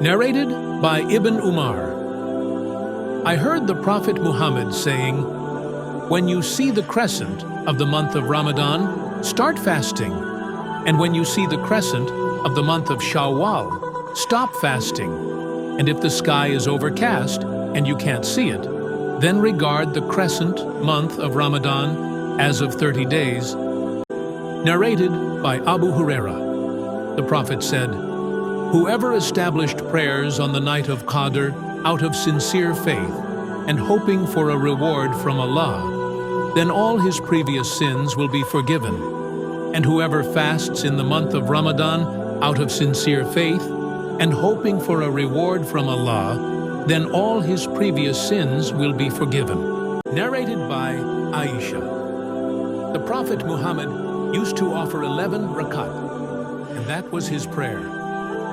Narrated by Ibn Umar. I heard the Prophet Muhammad saying, "When you see the crescent of the month of Ramadan, start fasting. And when you see the crescent of the month of Shawwal, stop fasting. And if the sky is overcast and you can't see it, then regard the crescent month of Ramadan as of 30 days. Narrated by Abu Huraira. The Prophet said, "Whoever established prayers on the night of Qadr out of sincere faith and hoping for a reward from Allah, then all his previous sins will be forgiven. And whoever fasts in the month of Ramadan out of sincere faith and hoping for a reward from Allah, then all his previous sins will be forgiven." Narrated by Aisha. The Prophet Muhammad used to offer 11 rakat, and that was his prayer.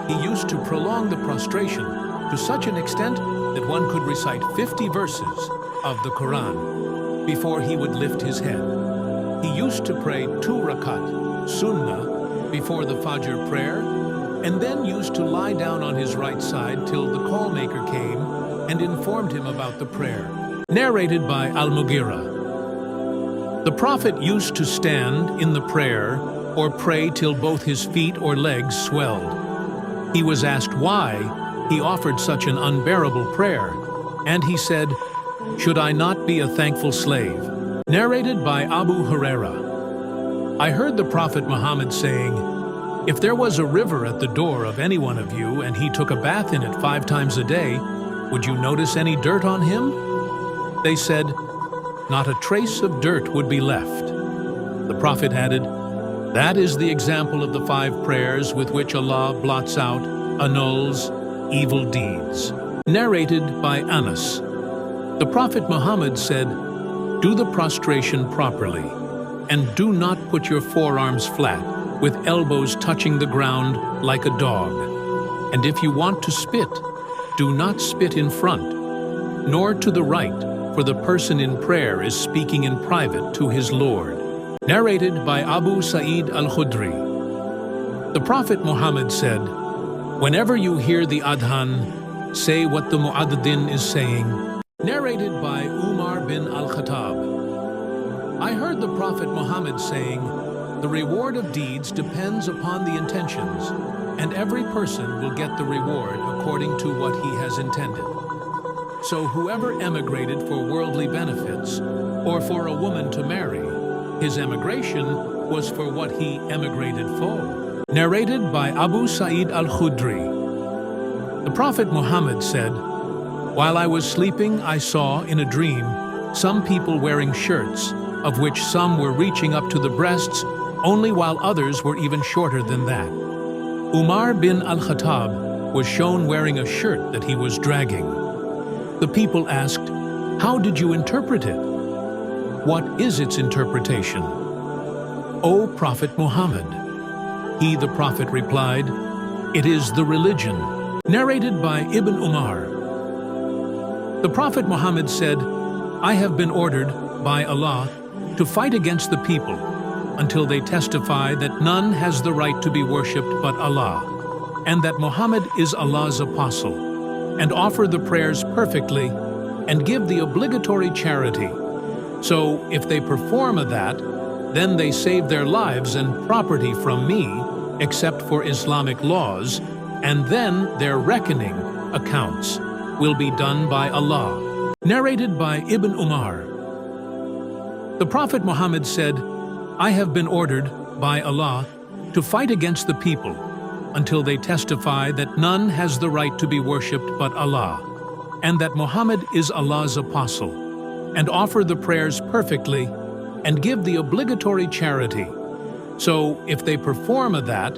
He used to prolong the prostration to such an extent that one could recite 50 verses of the Quran before he would lift his head. He used to pray 2 rakat, sunnah, before the Fajr prayer, and then used to lie down on his right side till the call-maker came and informed him about the prayer. Narrated by Al-Mughira. The Prophet used to stand in the prayer or pray till both his feet or legs swelled. He was asked why he offered such an unbearable prayer, and he said, "Should I not be a thankful slave?" Narrated by Abu Huraira. I heard the Prophet Muhammad saying, "If there was a river at the door of any one of you and he took a bath in it 5 times a day, would you notice any dirt on him?" They said, "Not a trace of dirt would be left." The Prophet added, "That is the example of the 5 prayers with which Allah blots out, annuls, evil deeds." Narrated by Anas. The Prophet Muhammad said, "Do the prostration properly, and do not put your forearms flat, with elbows touching the ground like a dog. And if you want to spit, do not spit in front, nor to the right, for the person in prayer is speaking in private to his Lord." Narrated by Abu Sa'id al-Khudri. The Prophet Muhammad said, "Whenever you hear the adhan, say what the mu'adhdhin is saying." Narrated by Umar bin al-Khattab. I heard the Prophet Muhammad saying, "The reward of deeds depends upon the intentions, and every person will get the reward according to what he has intended. So whoever emigrated for worldly benefits, or for a woman to marry, his emigration was for what he emigrated for." Narrated by Abu Sa'id al-Khudri. The Prophet Muhammad said, "While I was sleeping, I saw in a dream some people wearing shirts, of which some were reaching up to the breasts, only while others were even shorter than that. Umar bin al-Khattab was shown wearing a shirt that he was dragging. The people asked, 'How did you interpret it? What is its interpretation, O Prophet Muhammad?' He, the Prophet, replied, 'It is the religion.'" Narrated by Ibn Umar. The Prophet Muhammad said, "I have been ordered by Allah to fight against the people until they testify that none has the right to be worshipped but Allah, and that Muhammad is Allah's apostle, and offer the prayers perfectly, and give the obligatory charity. So if they perform that, then they save their lives and property from me, except for Islamic laws, and then their reckoning, accounts, will be done by Allah." Narrated by Ibn Umar. The Prophet Muhammad said, "I have been ordered by Allah to fight against the people until they testify that none has the right to be worshipped but Allah, and that Muhammad is Allah's apostle, and offer the prayers perfectly, and give the obligatory charity. So if they perform that,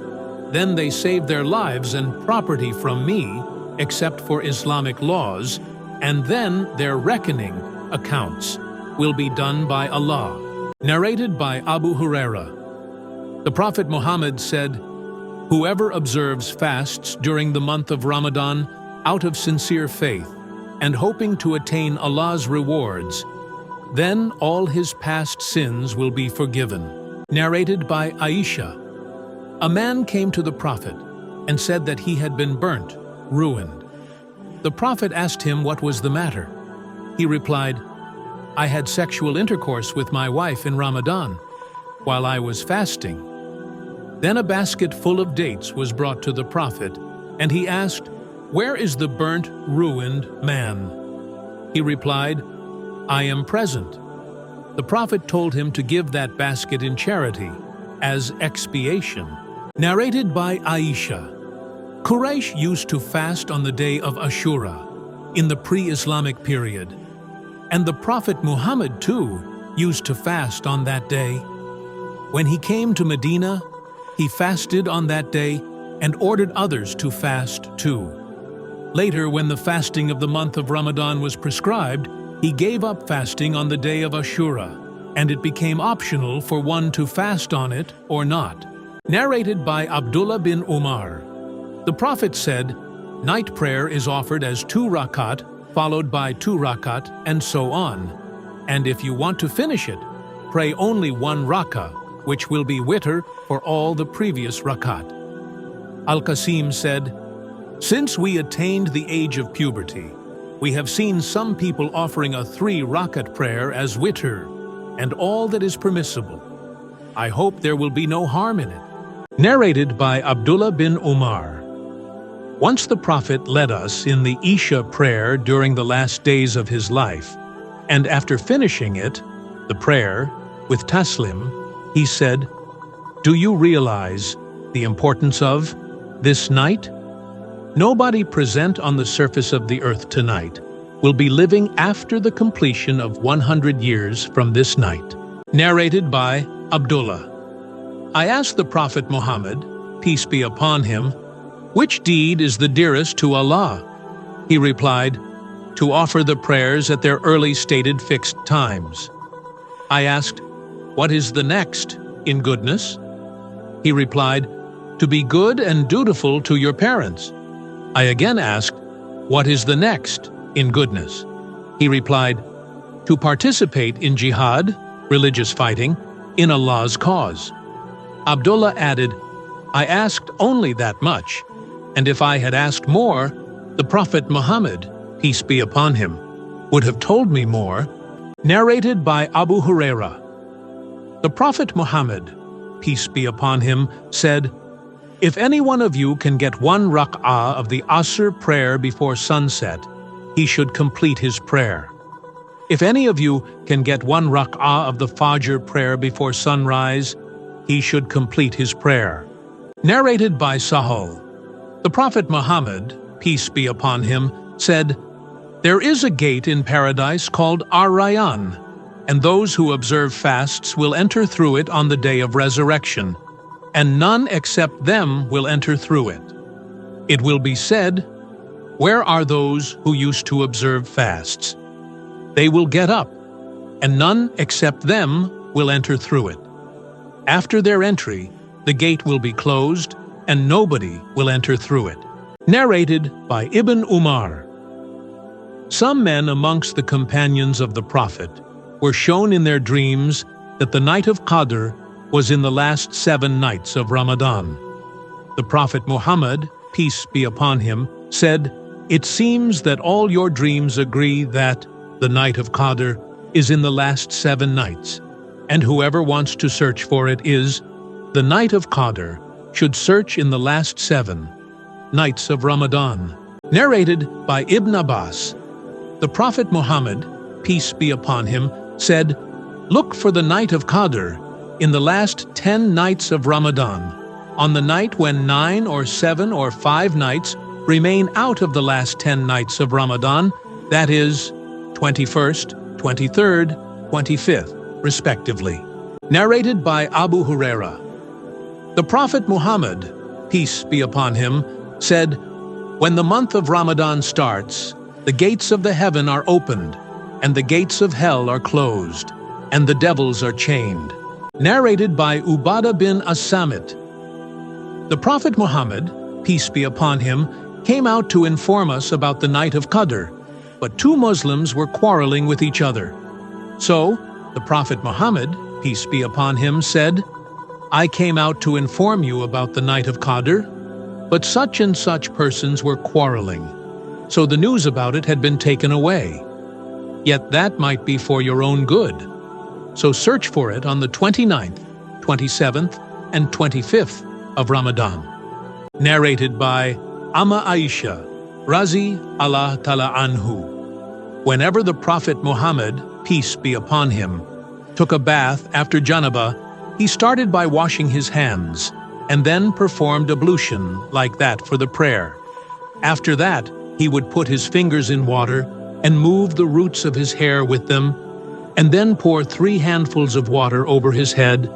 then they save their lives and property from me, except for Islamic laws, and then their reckoning, accounts, will be done by Allah." Narrated by Abu Huraira. The Prophet Muhammad said, "Whoever observes fasts during the month of Ramadan out of sincere faith and hoping to attain Allah's rewards, then all his past sins will be forgiven." Narrated by Aisha. A man came to the Prophet and said that he had been burnt ruined. The Prophet asked him what was the matter. He replied, "I had sexual intercourse with my wife in Ramadan, while I was fasting." Then a basket full of dates was brought to the Prophet, and he asked, "Where is the burnt, ruined man?" He replied, "I am present." The Prophet told him to give that basket in charity, as expiation. Narrated by Aisha. Quraysh used to fast on the day of Ashura, in the pre-Islamic period, and the Prophet Muhammad too used to fast on that day. When he came to Medina, he fasted on that day and ordered others to fast too. Later, when the fasting of the month of Ramadan was prescribed, he gave up fasting on the day of Ashura, and it became optional for one to fast on it or not. Narrated by Abdullah bin Umar. The Prophet said, "Night prayer is offered as 2 rakat, followed by 2 rakat, and so on. And if you want to finish it, pray only 1 rakah, which will be witr for all the previous rakat." Al-Qasim said, "Since we attained the age of puberty, we have seen some people offering a 3 rakat prayer as witr, and all that is permissible. I hope there will be no harm in it." Narrated by Abdullah bin Umar. Once the Prophet led us in the Isha prayer during the last days of his life, and after finishing it, the prayer, with taslim, he said, "Do you realize the importance of this night? Nobody present on the surface of the earth tonight will be living after the completion of 100 years from this night." Narrated by Abdullah. I asked the Prophet Muhammad, peace be upon him, "Which deed is the dearest to Allah?" He replied, "To offer the prayers at their early stated fixed times." I asked, "What is the next in goodness?" He replied, "To be good and dutiful to your parents." I again asked, "What is the next in goodness?" He replied, "To participate in jihad, religious fighting, in Allah's cause." Abdullah added, "I asked only that much, and if I had asked more, the Prophet Muhammad, peace be upon him, would have told me more." Narrated by Abu Huraira. The Prophet Muhammad, peace be upon him, said, "If any one of you can get 1 rak'ah of the Asr prayer before sunset, he should complete his prayer. If any of you can get 1 rak'ah of the Fajr prayer before sunrise, he should complete his prayer." Narrated by Sahal. The Prophet Muhammad, peace be upon him, said, "There is a gate in paradise called Ar-Rayyan, and those who observe fasts will enter through it on the day of resurrection, and none except them will enter through it. It will be said, 'Where are those who used to observe fasts?' They will get up, and none except them will enter through it. After their entry, the gate will be closed, and nobody will enter through it." Narrated by Ibn Umar. Some men amongst the companions of the Prophet were shown in their dreams that the night of Qadr was in the last 7 nights of Ramadan. The Prophet Muhammad, peace be upon him, said, "It seems that all your dreams agree that the night of Qadr is in the last 7 nights, and whoever wants to search for it is, the night of Qadr should search in the last 7 nights of Ramadan." Narrated by Ibn Abbas. The Prophet Muhammad, peace be upon him, said, "Look for the night of Qadr in the last 10 nights of Ramadan, on the night when 9 or 7 or 5 nights remain out of the last 10 nights of Ramadan, that is, 21st, 23rd, 25th, respectively." Narrated by Abu Huraira. The Prophet Muhammad, peace be upon him, said, "When the month of Ramadan starts, the gates of the heaven are opened, and the gates of hell are closed, and the devils are chained." Narrated by Ubadah bin As-Samit. The Prophet Muhammad, peace be upon him, came out to inform us about the night of Qadr, but 2 Muslims were quarreling with each other. So, the Prophet Muhammad, peace be upon him, said, "I came out to inform you about the night of Qadr." but such and such persons were quarreling, so the news about it had been taken away. Yet that might be for your own good. So search for it on the 29th, 27th, and 25th of Ramadan. Narrated by Amma Aisha, Razi Allah Ta'ala Anhu. Whenever the Prophet Muhammad, peace be upon him, took a bath after janaba, he started by washing his hands, and then performed ablution like that for the prayer. After that, he would put his fingers in water and move the roots of his hair with them, and then pour 3 handfuls of water over his head,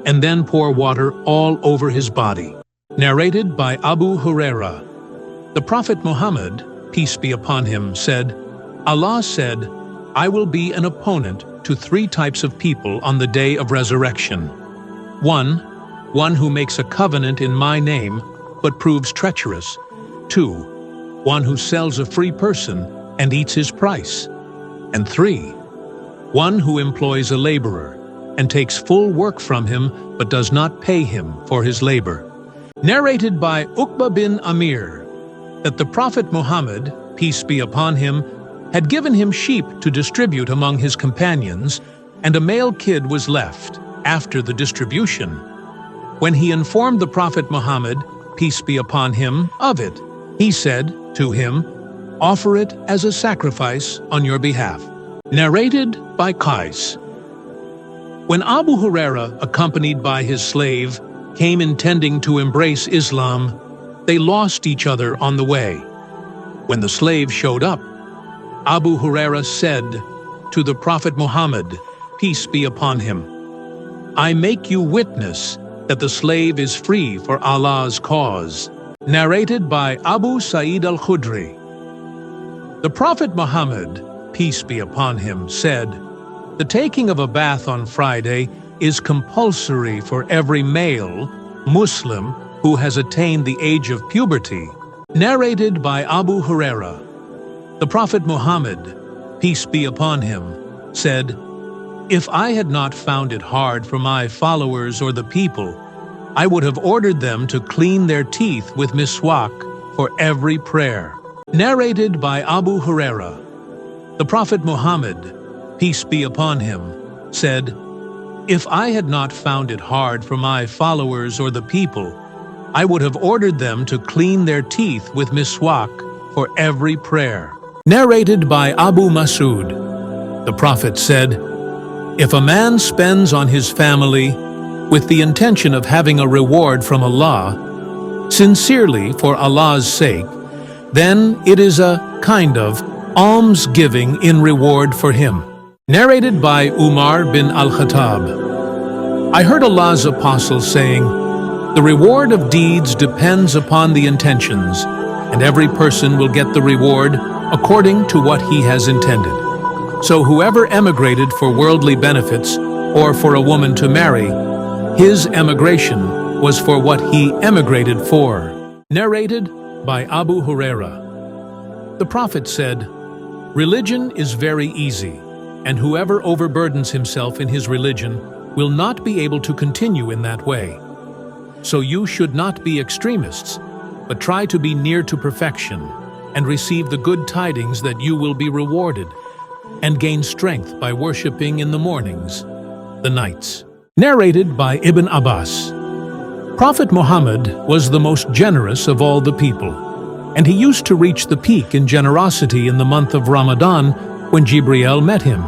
and then pour water all over his body. Narrated by Abu Huraira. The Prophet Muhammad, peace be upon him, said, Allah said, I will be an opponent to 3 types of people on the day of resurrection. 1 who makes a covenant in my name but proves treacherous. 2, one who sells a free person and eats his price. And 3, one who employs a laborer and takes full work from him but does not pay him for his labor. Narrated by Uqba bin Amir, that the Prophet Muhammad, peace be upon him, had given him sheep to distribute among his companions, and a male kid was left after the distribution. When he informed the Prophet Muhammad, peace be upon him, of it, he said to him, offer it as a sacrifice on your behalf. Narrated by Qais. When Abu Huraira, accompanied by his slave, came intending to embrace Islam, they lost each other on the way. When the slave showed up, Abu Huraira said to the Prophet Muhammad, peace be upon him, I make you witness that the slave is free for Allah's cause. Narrated by Abu Sa'id al-Khudri. The Prophet Muhammad, peace be upon him, said, the taking of a bath on Friday is compulsory for every male Muslim who has attained the age of puberty. Narrated by Abu Huraira. The Prophet Muhammad, peace be upon him, said, if I had not found it hard for my followers or the people, I would have ordered them to clean their teeth with miswak for every prayer. Narrated by Abu Huraira. The Prophet Muhammad, peace be upon him, said, if I had not found it hard for my followers or the people, I would have ordered them to clean their teeth with miswak for every prayer. Narrated by Abu Mas'ud. The Prophet said, if a man spends on his family with the intention of having a reward from Allah, sincerely for Allah's sake, then it is a kind of almsgiving in reward for him. Narrated by Umar bin al-Khattab. I heard Allah's apostle saying, the reward of deeds depends upon the intentions, and every person will get the reward according to what he has intended. So whoever emigrated for worldly benefits or for a woman to marry, his emigration was for what he emigrated for. Narrated by Abu Huraira. The Prophet said, religion is very easy, and whoever overburdens himself in his religion will not be able to continue in that way. So you should not be extremists, but try to be near to perfection and receive the good tidings that you will be rewarded, and gain strength by worshipping in the mornings, the nights. Narrated by Ibn Abbas. Prophet Muhammad was the most generous of all the people, and he used to reach the peak in generosity in the month of Ramadan when Jibreel met him.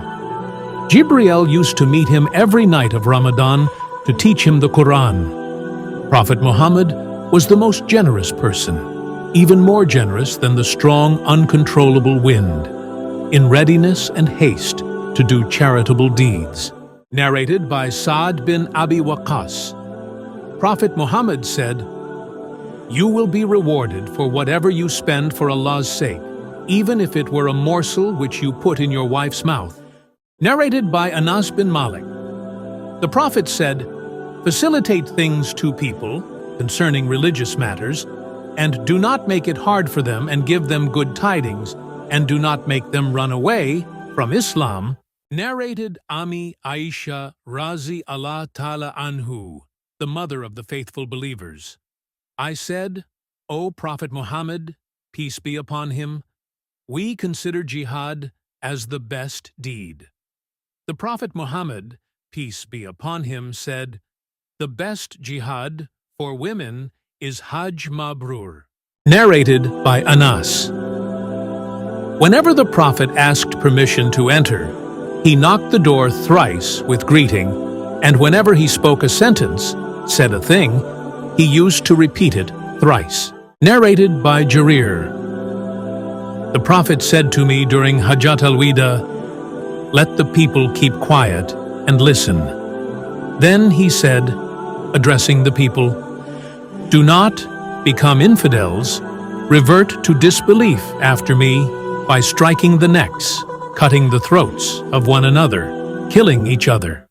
Jibreel used to meet him every night of Ramadan to teach him the Quran. Prophet Muhammad was the most generous person, even more generous than the strong, uncontrollable wind, in readiness and haste to do charitable deeds. Narrated by Sa'd bin Abi Waqqas. Prophet Muhammad said, you will be rewarded for whatever you spend for Allah's sake, even if it were a morsel which you put in your wife's mouth. Narrated by Anas bin Malik. The Prophet said, facilitate things to people concerning religious matters, and do not make it hard for them, and give them good tidings, and do not make them run away from Islam. Narrated Ami Aisha Razi Allah Ta'ala Anhu, the mother of the faithful believers. I said, O Prophet Muhammad, peace be upon him, we consider jihad as the best deed. The Prophet Muhammad, peace be upon him, said, the best jihad for women is Hajj Mabrur. Narrated by Anas. Whenever the Prophet asked permission to enter, he knocked the door thrice with greeting, and whenever he spoke a sentence, said a thing, he used to repeat it thrice. Narrated by Jarir. The Prophet said to me during Hajjat al-Wida, let the people keep quiet and listen. Then he said, addressing the people, do not become infidels, revert to disbelief after me by striking the necks, cutting the throats of one another, killing each other.